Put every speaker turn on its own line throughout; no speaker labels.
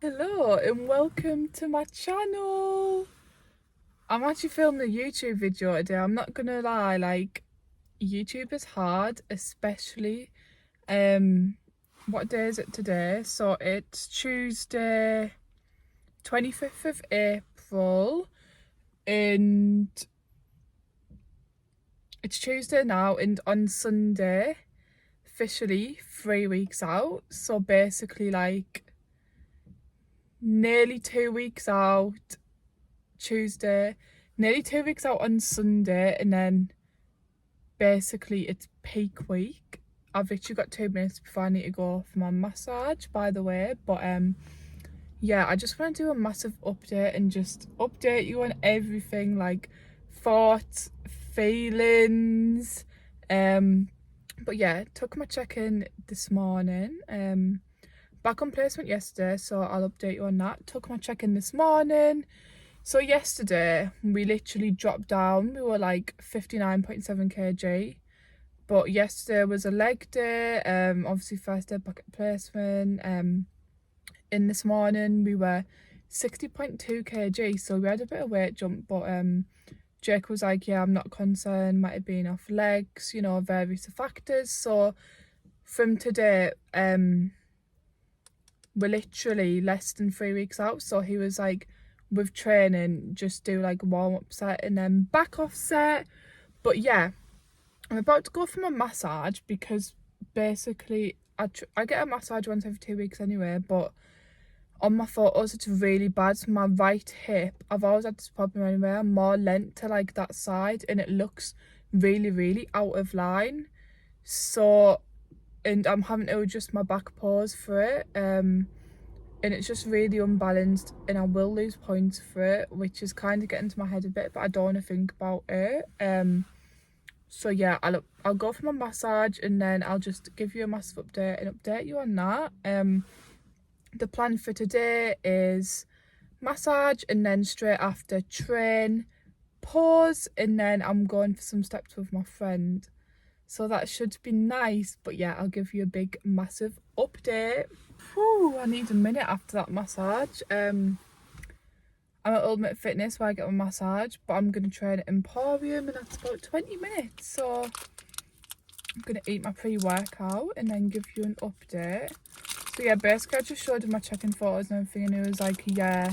Hello and welcome to my channel. I'm actually filming a YouTube video today. I'm not gonna lie, like YouTube is hard, especially what day is it today? So it's Tuesday 25th of April and it's Tuesday now, and on Sunday officially 3 weeks out, so basically like nearly 2 weeks out Tuesday, nearly 2 weeks out on Sunday, and then basically it's peak week. I've literally got 2 minutes before I need to go for my massage, by the way. But yeah, I just want to do a massive update and just update you on everything, like thoughts, feelings. But yeah, took my check-in this morning. Back on placement yesterday, so I'll update you on that. Took my check-in this morning. So yesterday we literally dropped down. We were like 59.7 kg, but yesterday was a leg day. Obviously first day back at placement. In this morning we were 60.2 kg, so we had a bit of weight jump, but Jake was like, yeah, I'm not concerned, might have been off legs, you know, various factors. So from today, we're literally less than 3 weeks out. So he was like, with training, just do like a warm-up set and then back off set. But yeah, I'm about to go for my massage because basically I get a massage once every 2 weeks anyway, but on my photos it's really bad. So my right hip, I've always had this problem anyway, I'm more lent to like that side and it looks really out of line. So, and I'm having to adjust my back pose for it, and it's just really unbalanced, and I will lose points for it, which is kind of getting to my head a bit, but I don't want to think about it. So yeah, I'll go for my massage and then I'll just give you a massive update and update you on that. The plan for today is massage and then straight after train, pause, and then I'm going for some steps with my friend. So that should be nice. But yeah, I'll give you a big massive update. Whew, I need a minute after that massage. I'm at Ultimate Fitness where I get my massage, but I'm going to train at Emporium and that's about 20 minutes. So I'm going to eat my pre-workout and then give you an update. So yeah, basically I just showed him my check-in photos and everything, and he was like, yeah,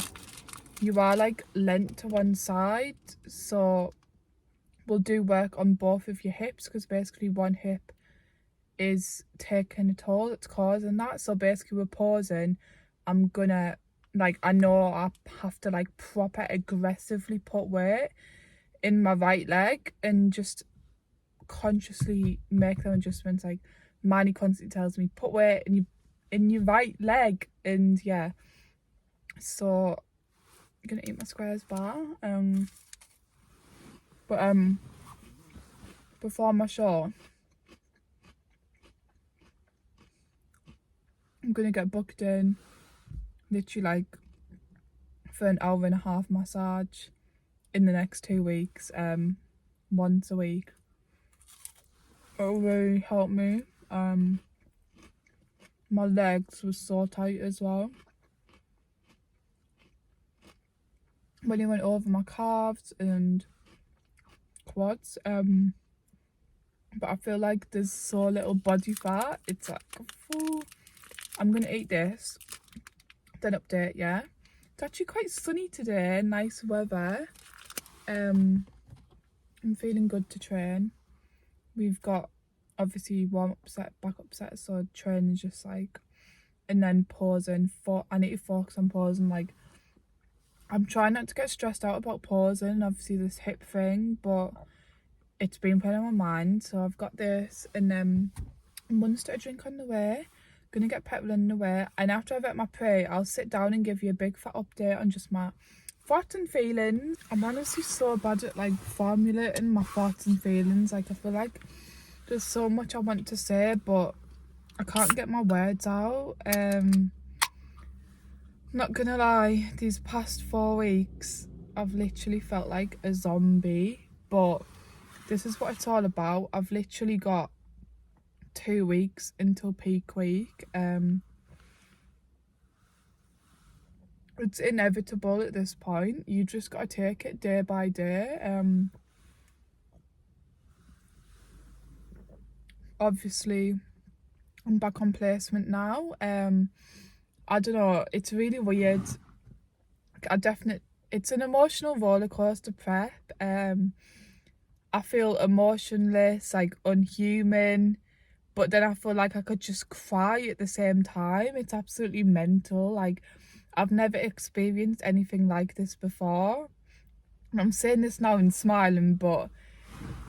you are like lent to one side, so we'll do work on both of your hips because basically one hip is taking a toll, that's causing that. So basically we're pausing. I'm gonna, like, I know I have to like proper aggressively put weight in my right leg and just consciously make them adjustments. Like Manny constantly tells me put weight in your right leg, and yeah, so I'm gonna eat my squares bar. But before my show I'm gonna get booked in literally like for an hour-and-a-half massage in the next 2 weeks, once a week. It'll really help me. My legs were so tight as well when he went over my calves and quads, but I feel like there's so little body fat. It's like, oh, I'm gonna eat this, then update. Yeah, it's actually quite sunny today, nice weather. I'm feeling good to train. We've got obviously warm-up set, back-up set, so training is just like, and then pausing. I need to focus on pausing. Like, I'm trying not to get stressed out about pausing, obviously this hip thing, but it's been playing on my mind. So I've got this, and then Monster drink on the way, gonna get petrol on the way, and after I've ate my pre, I'll sit down and give you a big fat update on just my thoughts and feelings. I'm honestly so bad at like formulating my thoughts and feelings. Like, I feel like there's so much I want to say, but I can't get my words out. Not gonna lie, these past 4 weeks I've literally felt like a zombie, but this is what it's all about. I've literally got 2 weeks until peak week. it's inevitable at this point. You just got to take it day by day. Obviously I'm back on placement now. I don't know, it's really weird. It's an emotional roller coaster prep. I feel emotionless, like unhuman, but then I feel like I could just cry at the same time. It's absolutely mental. Like, I've never experienced anything like this before. And I'm saying this now and smiling, but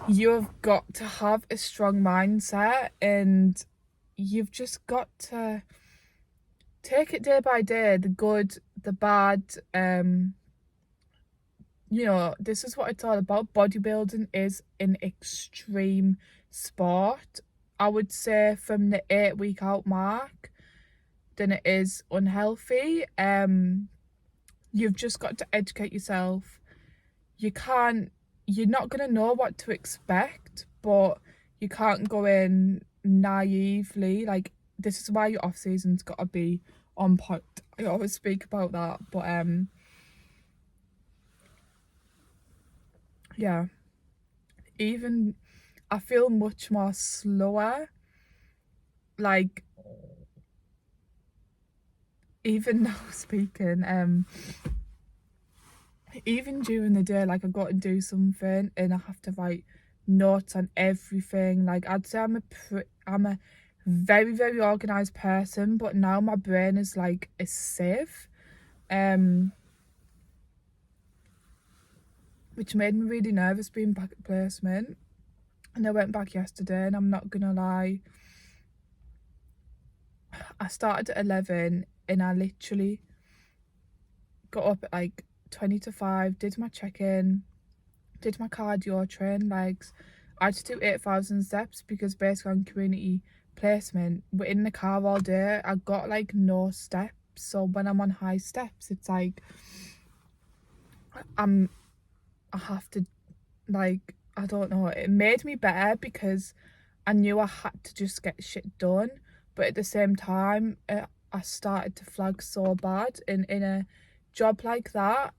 you've got to have a strong mindset, and you've just got to take it day by day, the good, the bad. You know, this is what it's all about. Bodybuilding is an extreme sport. I would say from the 8 week out mark, then it is unhealthy. You've just got to educate yourself. You're not gonna know what to expect, but you can't go in naively. Like, this is why your off season's gotta be on point. I always speak about that, but yeah, even I feel much more slower, like, even now speaking, even during the day, like, I got to do something and I have to write notes on everything. Like, I'd say I'm a very, very organized person, but now my brain is like a sieve, which made me really nervous being back at placement. And I went back yesterday, and I'm not gonna lie, I started at 11 and I literally got up at like 20 to 5, did my check-in, did my cardio, train legs. I had to do 8,000 steps because basically on community placement, we're in the car all day. I got like no steps, so when I'm on high steps, it's like I have to, like, I don't know, it made me better because I knew I had to just get shit done, but at the same time I started to flag so bad. And in a job like that,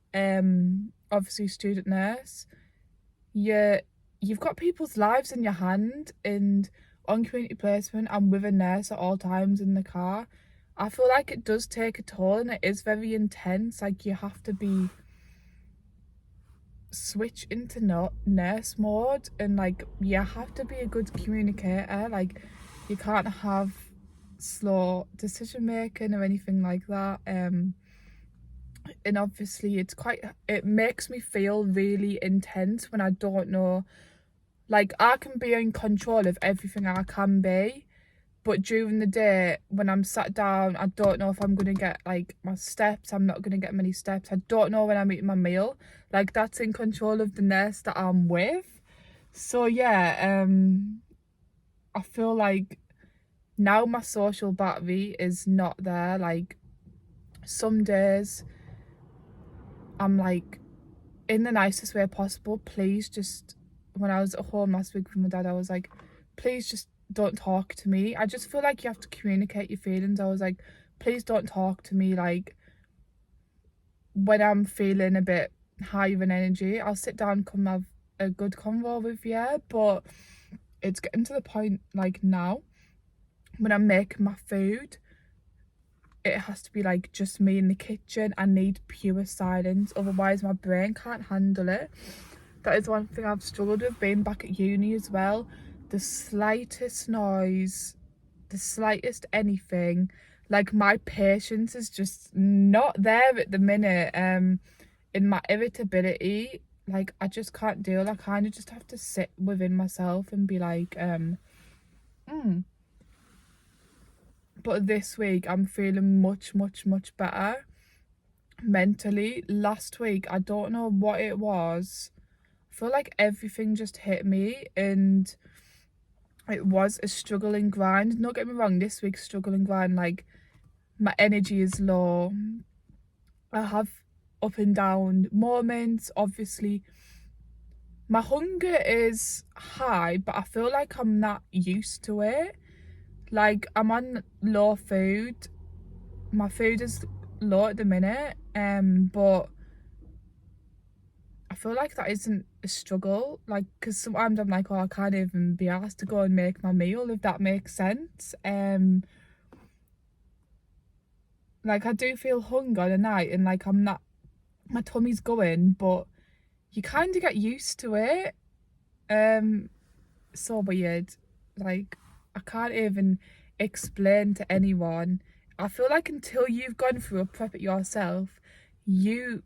obviously student nurse, you've got people's lives in your hand, and on community placement I'm with a nurse at all times in the car. I feel like it does take a toll, and it is very intense. Like, you have to be switch into nurse mode, and like, you have to be a good communicator. Like, you can't have slow decision making or anything like that. And obviously it makes me feel really intense when I don't know. Like, I can be in control of everything I can be, but during the day when I'm sat down, I don't know if I'm gonna get like my steps. I'm not gonna get many steps. I don't know when I'm eating my meal. Like, that's in control of the nurse that I'm with. So yeah, I feel like now my social battery is not there. Like, some days I'm like, in the nicest way possible, please just, when I was at home last week with my dad, I was like, please just don't talk to me. I just feel like you have to communicate your feelings. I was like, please don't talk to me. Like, when I'm feeling a bit higher in energy, I'll sit down and come have a good convo with you. But it's getting to the point, like, now when I'm making my food, it has to be like just me in the kitchen. I need pure silence, otherwise my brain can't handle it. That is one thing I've struggled with being back at uni as well. The slightest noise, the slightest anything, like, my patience is just not there at the minute. In my irritability, like, I just can't deal. I kind of just have to sit within myself and be like, But this week I'm feeling much, much, much better mentally. Last week, I don't know what it was. I feel like everything just hit me, and it was a struggling grind. Don't get me wrong, this week's struggling grind, like, my energy is low. I have up and down moments. Obviously, my hunger is high, but I feel like I'm not used to it. Like, I'm on low food. My food is low at the minute, but I feel like that isn't a struggle, like, because sometimes I'm like, oh, I can't even be asked to go and make my meal, if that makes sense. Like, I do feel hunger on a night, and like I'm not, my tummy's going, but you kind of get used to it. So weird. Like, I can't even explain to anyone. I feel like until you've gone through a prep it yourself, you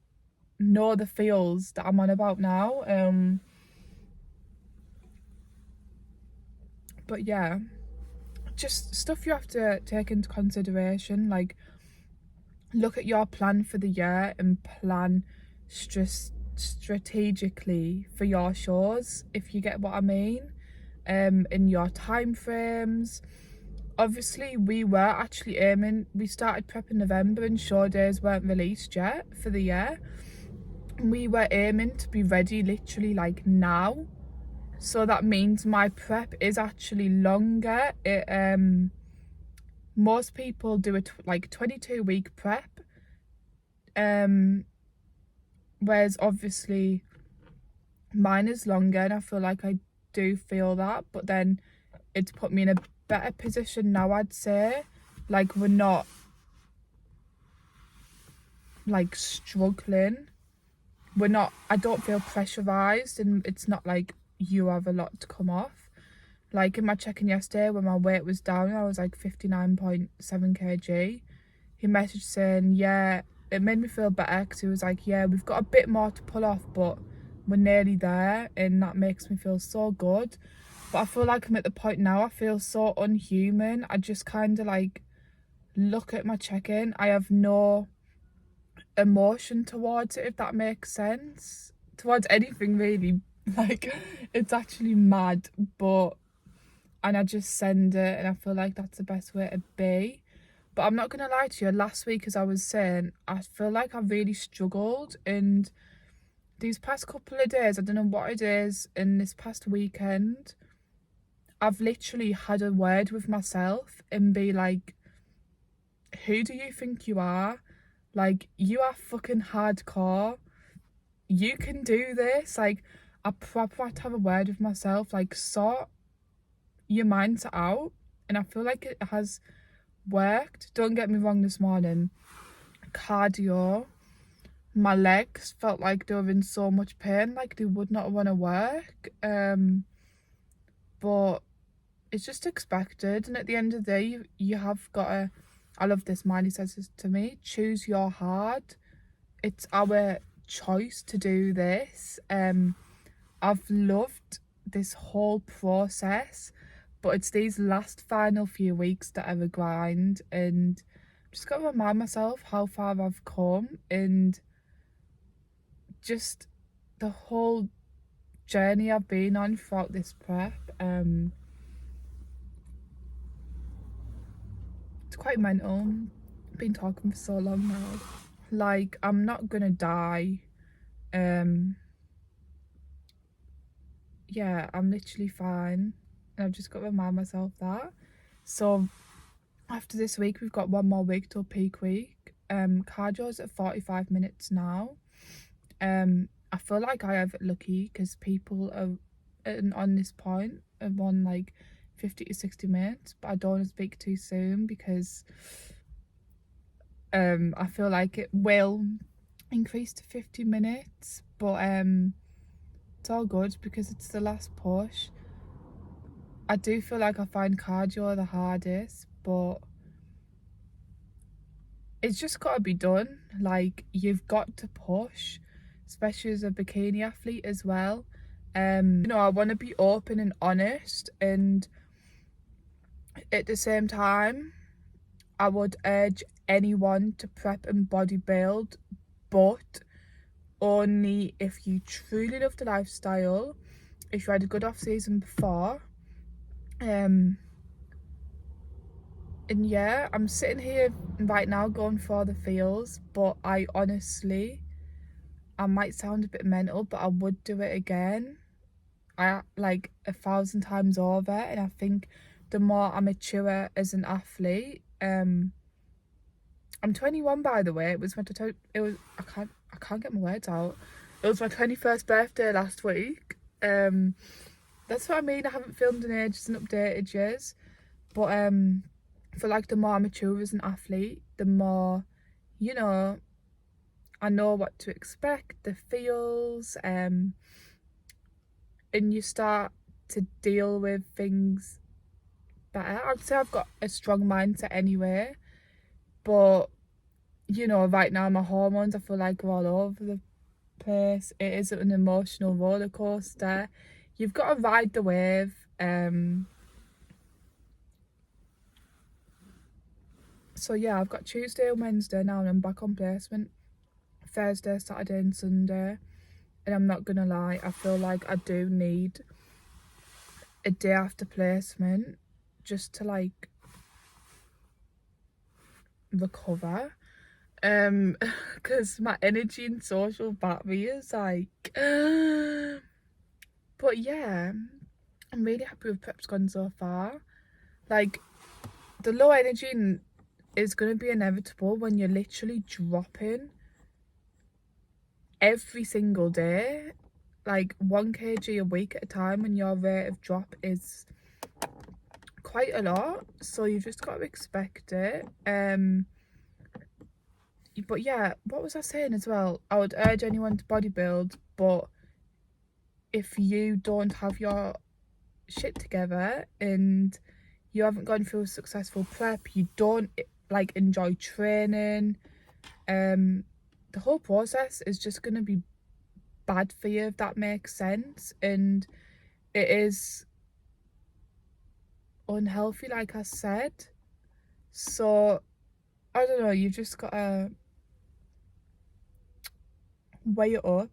know the feels that I'm on about now. But yeah, just stuff you have to take into consideration, like look at your plan for the year and plan strategically for your shows, if you get what I mean, in your time frames. Obviously, we were actually aiming, we started prep in November and show days weren't released yet for the year. We were aiming to be ready literally like now. So that means my prep is actually longer. Most people do a like 22-week prep. Whereas obviously mine is longer, and I feel like I do feel that, but then it's put me in a better position now, I'd say. Like, we're not like struggling, I don't feel pressurized, and it's not like you have a lot to come off. Like in my check-in yesterday, when my weight was down, I was like 59.7 kg. He messaged saying, yeah, it made me feel better, because he was like, yeah, we've got a bit more to pull off, but we're nearly there, and that makes me feel so good. But I feel like I'm at the point now, I feel so unhuman. I just kind of like look at my check-in, I have no emotion towards it, if that makes sense, towards anything really. Like, it's actually mad, but, and I just send it, and I feel like that's the best way to be. But I'm not gonna lie to you, last week, as I was saying, I feel like I really struggled, and these past couple of days, I don't know what it is, and this past weekend, I've literally had a word with myself and be like, who do you think you are? Like, you are fucking hardcore. You can do this. Like, I proper had to have a word with myself, like, sort your mindset out. And I feel like it has worked. Don't get me wrong, this morning, cardio, my legs felt like they were in so much pain, like they would not want to work. But it's just expected, and at the end of the day, you have got to, I love this, Miley says this to me, choose your hard. It's our choice to do this. I've loved this whole process, but it's these last final few weeks that are a grind, and I'm just got to remind myself how far I've come, and just the whole journey I've been on throughout this prep. It's quite mental. I've been talking for so long now. Like, I'm not gonna die. Yeah, I'm literally fine, and I've just got to remind myself that. So after this week, we've got one more week till peak week. Cardio's at 45 minutes now. I feel like I have it lucky, because people are on this point have on like 50 to 60 minutes, but I don't want to speak too soon, because I feel like it will increase to 50 minutes, but it's all good, because it's the last push. I do feel like I find cardio the hardest, but it's just got to be done. Like, you've got to push, especially as a bikini athlete as well. You know, I want to be open and honest, and at the same time, I would urge anyone to prep and bodybuild, but only if you truly love the lifestyle, if you had a good off season before. And yeah, I'm sitting here right now going for the feels, but I honestly, I might sound a bit mental, but I would do it again. I like 1,000 times over, and I think the more I mature as an athlete, I'm 21, by the way. It was I can't get my words out. It was my 21st birthday last week. That's what I mean. I haven't filmed in ages and updated years. But for like the more I mature as an athlete, the more, you know, I know what to expect, the feels, and you start to deal with things better. I'd say I've got a strong mindset anyway, but you know, right now my hormones, I feel like, are all over the place. It is an emotional roller coaster. You've got to ride the wave. So yeah, I've got Tuesday and Wednesday now, and I'm back on placement Thursday, Saturday and Sunday. And I'm not gonna lie, I feel like I do need a day after placement just to like recover, because my energy and social battery is like but yeah, I'm really happy with prep's gone so far. Like, the low energy is going to be inevitable when you're literally dropping every single day, like 1 kg a week at a time, and your rate of drop is quite a lot, so you've just got to expect it. But yeah, what was I saying as well? I would urge anyone to bodybuild, but if you don't have your shit together and you haven't gone through a successful prep, you don't like enjoy training, the whole process is just going to be bad for you, if that makes sense. And it is unhealthy, like I said. So I don't know, you've just got to weigh it up.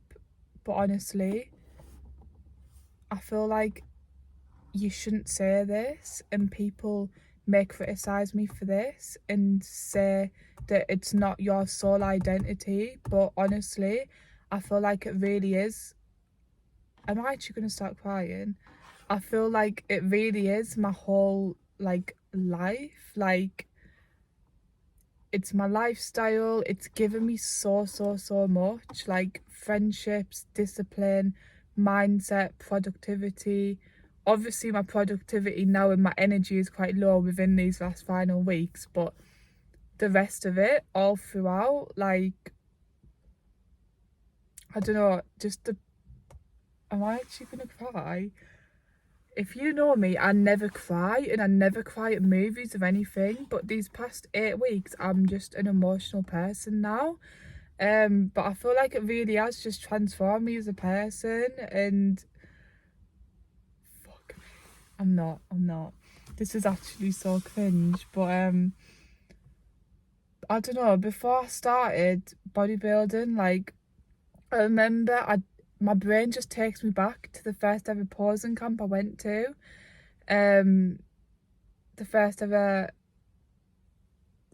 But honestly, I feel like you shouldn't say this, and people may criticize me for this and say that it's not your sole identity, but honestly, I feel like it really is. Am I actually going to start crying? I feel like it really is my whole like life. Like, it's my lifestyle. It's given me so much, like friendships, discipline, mindset, productivity. Obviously my productivity now and my energy is quite low within these last final weeks, but the rest of it all throughout, like, I don't know, am I actually gonna cry? If you know me, I never cry, and I never cry at movies or anything, but these past 8 weeks I'm just an emotional person now. But I feel like it really has just transformed me as a person, and I'm not. This is actually so cringe, but I don't know, before I started bodybuilding, like, I remember my brain just takes me back to the first ever posing camp I went to. The first ever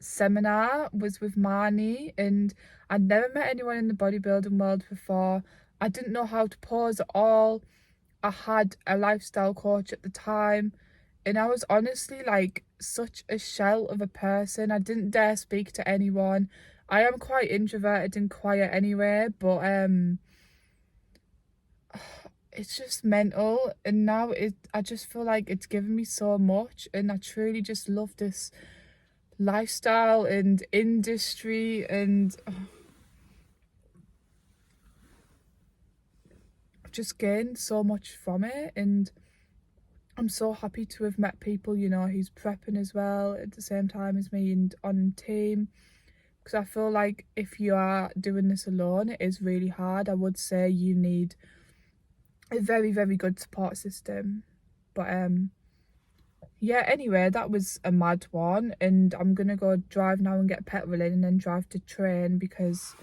seminar was with Marnie, and I'd never met anyone in the bodybuilding world before. I didn't know how to pose at all. I had a lifestyle coach at the time, and I was honestly like such a shell of a person. I didn't dare speak to anyone. I am quite introverted and quiet anyway, but it's just mental. And now I just feel like it's given me so much, and I truly just love this lifestyle and industry, and I've just gained so much from it. And I'm so happy to have met people, you know, who's prepping as well at the same time as me and on team, because I feel like if you are doing this alone, it is really hard. I would say you need a very good support system. But yeah, anyway, that was a mad one, and I'm gonna go drive now and get petrol in and then drive to train, because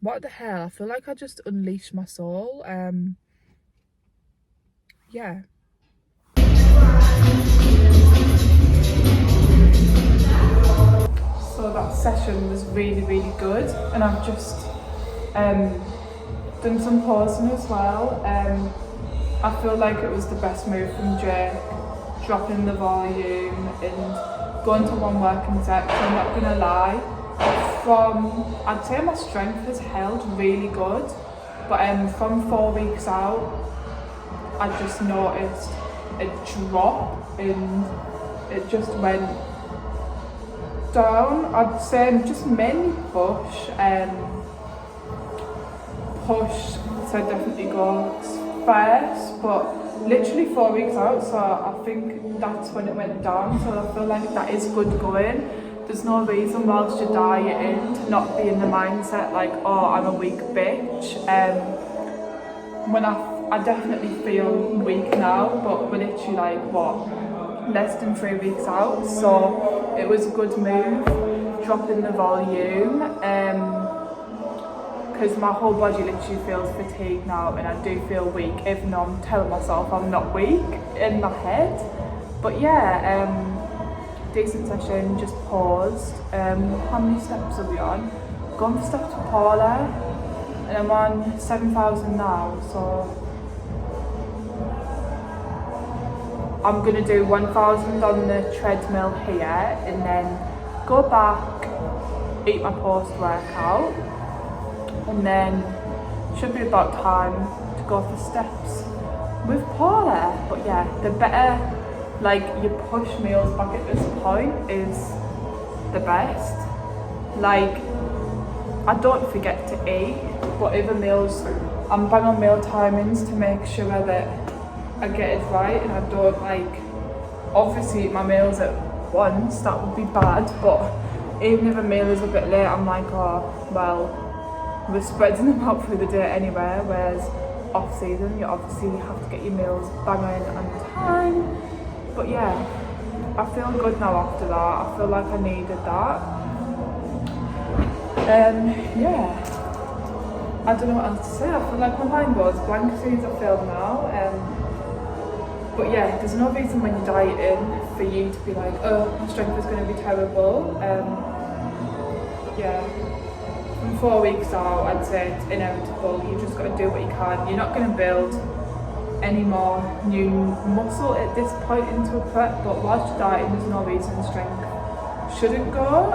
what the hell, I feel like I just unleashed my soul. Yeah. So that session was really good, and I've just done some posing as well. I feel like it was the best move from Jake, dropping the volume and going to one working set. So I'm not gonna lie, I'd say my strength has held really good, but from 4 weeks out, I just noticed a drop and it just went down. I'd say just mainly push, so definitely goes first, but literally 4 weeks out, so I think that's when it went down, so I feel like that is good going. There's no reason whilst you're dieting to not be in the mindset like, oh, I'm a weak bitch. When I definitely feel weak now, but we're literally like, what, less than 3 weeks out, so it was a good move, dropping the volume, because my whole body literally feels fatigued now and I do feel weak, even though I'm telling myself I'm not weak in my head. But yeah, decent session, just paused. How many steps are we on? Gone for steps with Paula, and I'm on 7,000 now, so I'm gonna do 1,000 on the treadmill here and then go back, eat my post-workout, and then should be about time to go for steps with Paula. But yeah, the better like you push meals back at this point is the best. Like, I don't forget to eat, but other meals, I'm bang on meal timings to make sure that I get it right, and I don't like obviously eat my meals at once, that would be bad, but even if a meal is a bit late, I'm like, oh well, we're spreading them out through the day anyway, whereas off season you obviously have to get your meals bang on time. But yeah, I feel good now after that. I feel like I needed that. Yeah, I don't know what else to say. I feel like my mind goes blank as soon as I feel now. But yeah, there's no reason when you're dieting for you to be like, oh, my strength is going to be terrible. Yeah, from 4 weeks out, I'd say it's inevitable. You just got to do what you can. You're not going to build any more new muscle at this point into a prep, but whilst you're dieting, there's no reason strength shouldn't go.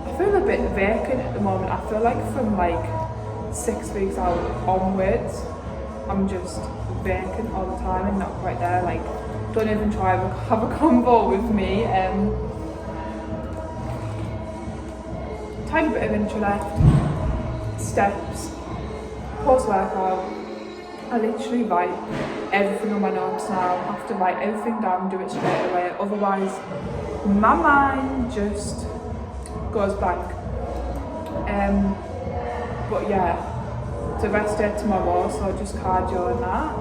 I feel a bit vacant at the moment. I feel like from like 6 weeks out onwards, I'm just vacant all the time and not quite there. Like, don't even try to have a combo with me. Tiny bit of intro left, steps, post-workout. I literally write everything on my notes now. I have to write everything down, do it straight away, otherwise my mind just goes blank. But yeah, it's a rest day tomorrow, so just cardio and that.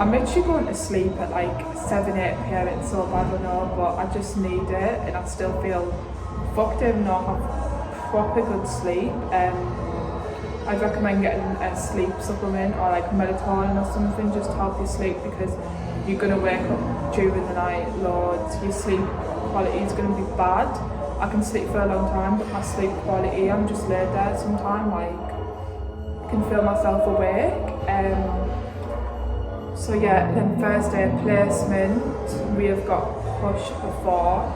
I'm literally going to sleep at like 7-8 PM. It's so bad, I know, but I just need it, and I still feel fucked even though I have proper good sleep. I'd recommend getting a sleep supplement or like melatonin or something just to help you sleep, because you're going to wake up during the night loads. Your sleep quality is going to be bad. I can sleep for a long time, but my sleep quality, I'm just laid there sometimes, like I can feel myself awake. So yeah, then Thursday placement, we have got push before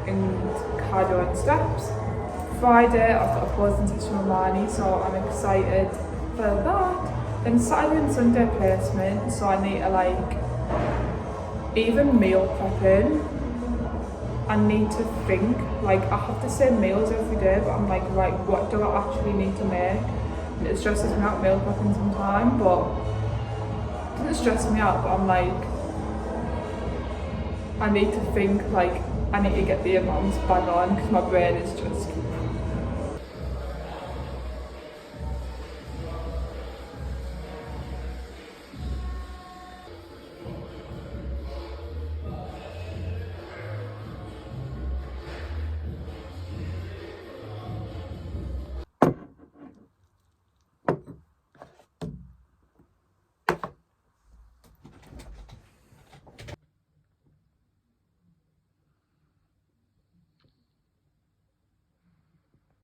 and cardio and steps. Friday, I've got a posing session with Marnie, so I'm excited for that. Then Saturday and Sunday placement, so I need to like, even meal prepping, I need to think, like I have the same meals every day, but I'm like, right, what do I actually need to make? And it stresses me out meal prepping sometimes, but it doesn't stress me out, but I'm like, I need to think like, I need to get the amounts bang on, because my brain is just